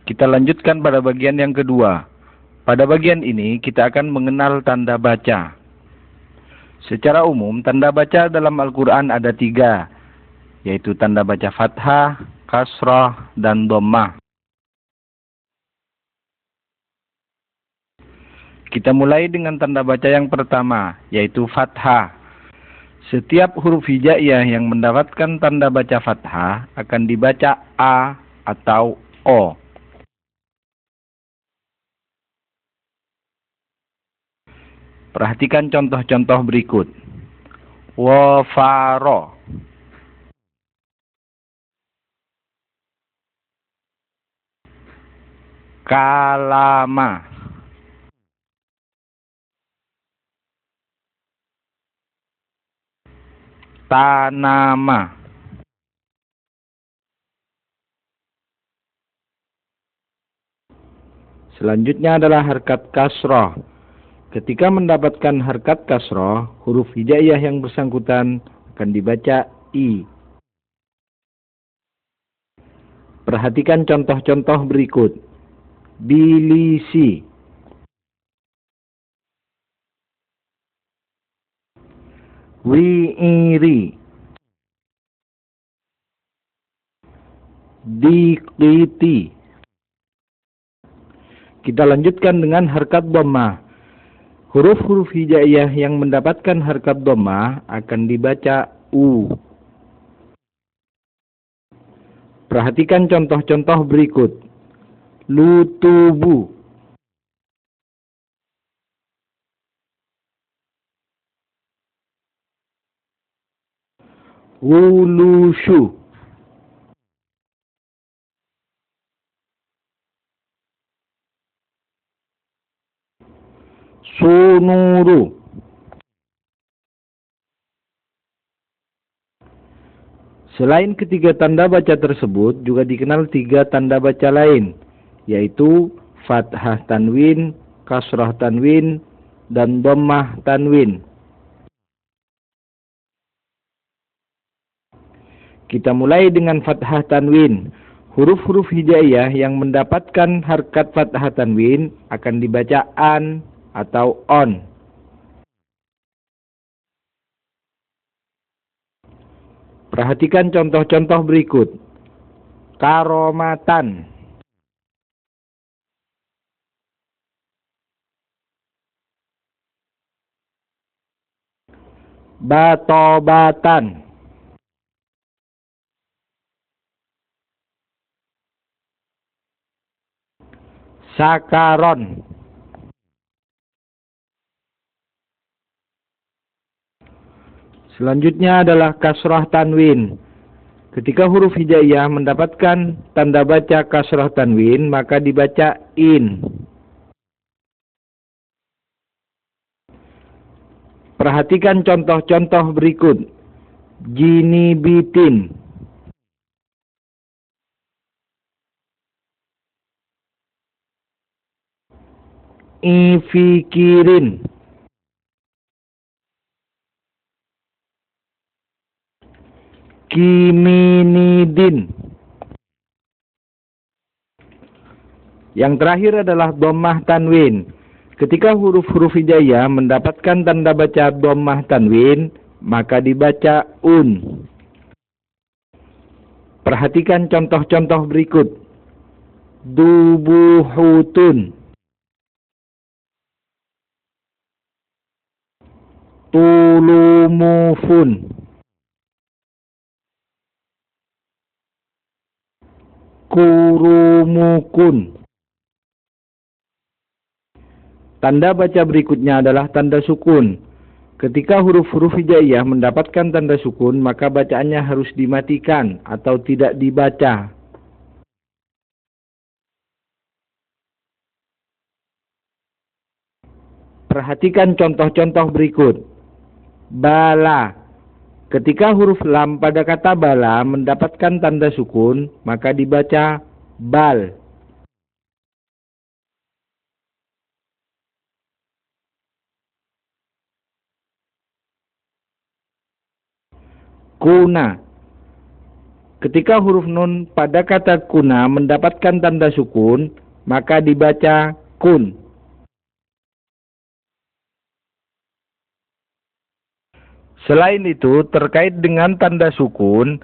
Kita lanjutkan pada bagian yang kedua. Pada bagian ini kita akan mengenal tanda baca. Secara umum, tanda baca dalam Al-Quran ada 3, yaitu tanda baca fathah, kasrah, dan dhammah. Kita mulai dengan tanda baca yang pertama, yaitu fathah. Setiap huruf hijaiyah yang mendapatkan tanda baca fathah akan dibaca A atau O. Perhatikan contoh-contoh berikut. Wafaro, kalama, tanama. Selanjutnya adalah harkat kasrah. Ketika mendapatkan harkat kasrah, huruf hijaiyah yang bersangkutan akan dibaca I. Perhatikan contoh-contoh berikut. Bilisi, wi'iri, diqiti. Kita lanjutkan dengan harkat dhammah. Huruf-huruf hijaiyah yang mendapatkan harkat dhammah akan dibaca U. Perhatikan contoh-contoh berikut. Lutubu, wulushu. Sunuru. Selain ketiga tanda baca tersebut, juga dikenal 3 tanda baca lain, yaitu fathah tanwin, kasrah tanwin, dan dhammah tanwin. Kita mulai dengan fathah tanwin. Huruf-huruf hijaiyah yang mendapatkan harkat fathah tanwin akan dibaca an atau on. Perhatikan contoh-contoh berikut. Karomatan, batobatan, sakaron. Selanjutnya adalah kasrah tanwin. Ketika huruf hijaiyah mendapatkan tanda baca kasrah tanwin, maka dibaca in. Perhatikan contoh-contoh berikut. Jinibitin, ifikirin, kiminidin. Yang terakhir adalah dhammah tanwin. Ketika huruf-huruf hijaiyah mendapatkan tanda baca dhammah tanwin, maka dibaca un. Perhatikan contoh-contoh berikut. Dubuhutun, tulumufun, kurumukun. Tanda baca berikutnya adalah tanda sukun. Ketika huruf-huruf hijaiyah mendapatkan tanda sukun, maka bacaannya harus dimatikan atau tidak dibaca. Perhatikan contoh-contoh berikut. Bala. Ketika huruf lam pada kata bala mendapatkan tanda sukun, maka dibaca bal. Kuna. Ketika huruf nun pada kata kuna mendapatkan tanda sukun, maka dibaca kun. Selain itu, terkait dengan tanda sukun,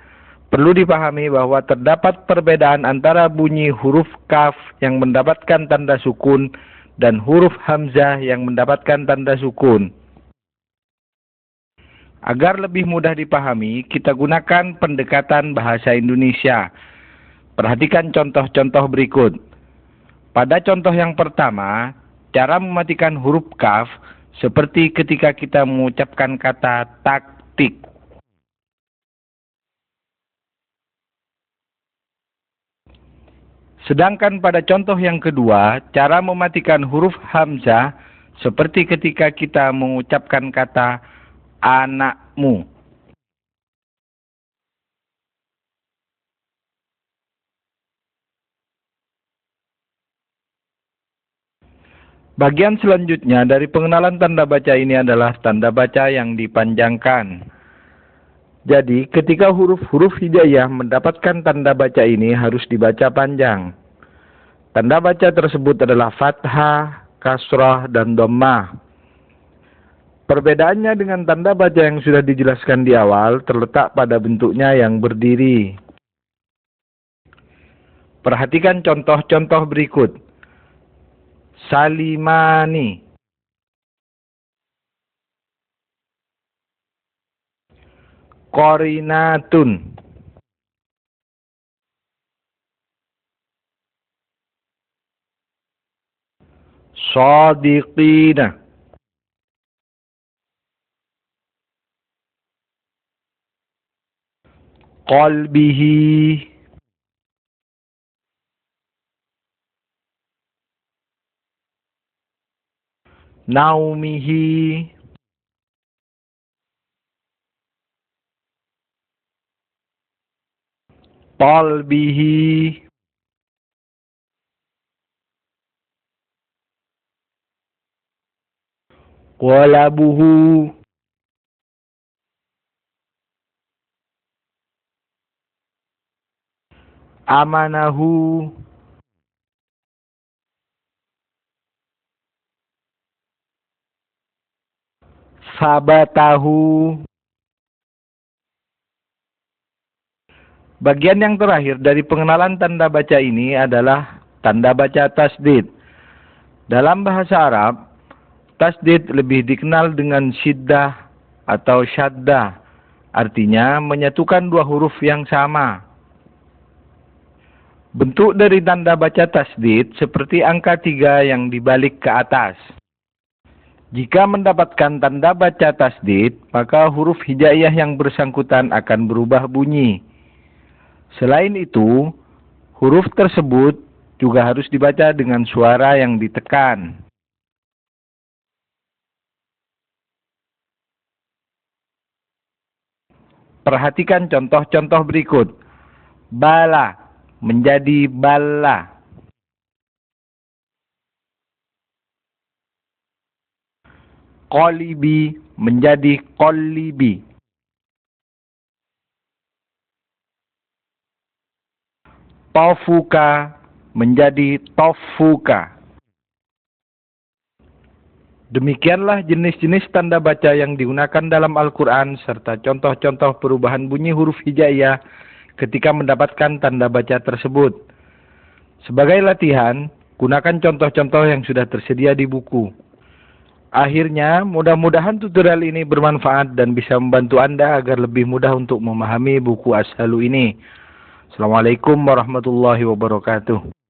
perlu dipahami bahwa terdapat perbedaan antara bunyi huruf kaf yang mendapatkan tanda sukun dan huruf hamzah yang mendapatkan tanda sukun. Agar lebih mudah dipahami, kita gunakan pendekatan bahasa Indonesia. Perhatikan contoh-contoh berikut. Pada contoh yang pertama, cara mematikan huruf kaf seperti ketika kita mengucapkan kata taktik. Sedangkan pada contoh yang kedua, cara mematikan huruf hamzah seperti ketika kita mengucapkan kata anakmu. Bagian selanjutnya dari pengenalan tanda baca ini adalah tanda baca yang dipanjangkan. Jadi, ketika huruf-huruf hijaiyah mendapatkan tanda baca ini harus dibaca panjang. Tanda baca tersebut adalah fathah, kasrah, dan dhammah. Perbedaannya dengan tanda baca yang sudah dijelaskan di awal terletak pada bentuknya yang berdiri. Perhatikan contoh-contoh berikut. Salimani, Qorinatun, Shadiqina, Qalbihi, Naumihi, Qalbihi, Qalabuhu, Amanahu, Sabatahu. Bagian yang terakhir dari pengenalan tanda baca ini adalah tanda baca tasdid. Dalam bahasa Arab, tasdid lebih dikenal dengan syiddah atau syaddah, artinya menyatukan dua huruf yang sama. Bentuk dari tanda baca tasdid seperti angka 3 yang dibalik ke atas. Jika mendapatkan tanda baca tasdid, maka huruf hijaiyah yang bersangkutan akan berubah bunyi. Selain itu, huruf tersebut juga harus dibaca dengan suara yang ditekan. Perhatikan contoh-contoh berikut. Bala menjadi balla. Qolibi menjadi qolibi. Tofuka menjadi tofuka. Demikianlah jenis-jenis tanda baca yang digunakan dalam Al-Quran serta contoh-contoh perubahan bunyi huruf hijaiyah ketika mendapatkan tanda baca tersebut. Sebagai latihan, gunakan contoh-contoh yang sudah tersedia di buku. Akhirnya, mudah-mudahan tutorial ini bermanfaat dan bisa membantu Anda agar lebih mudah untuk memahami buku Ashalu ini. Assalamualaikum warahmatullahi wabarakatuh.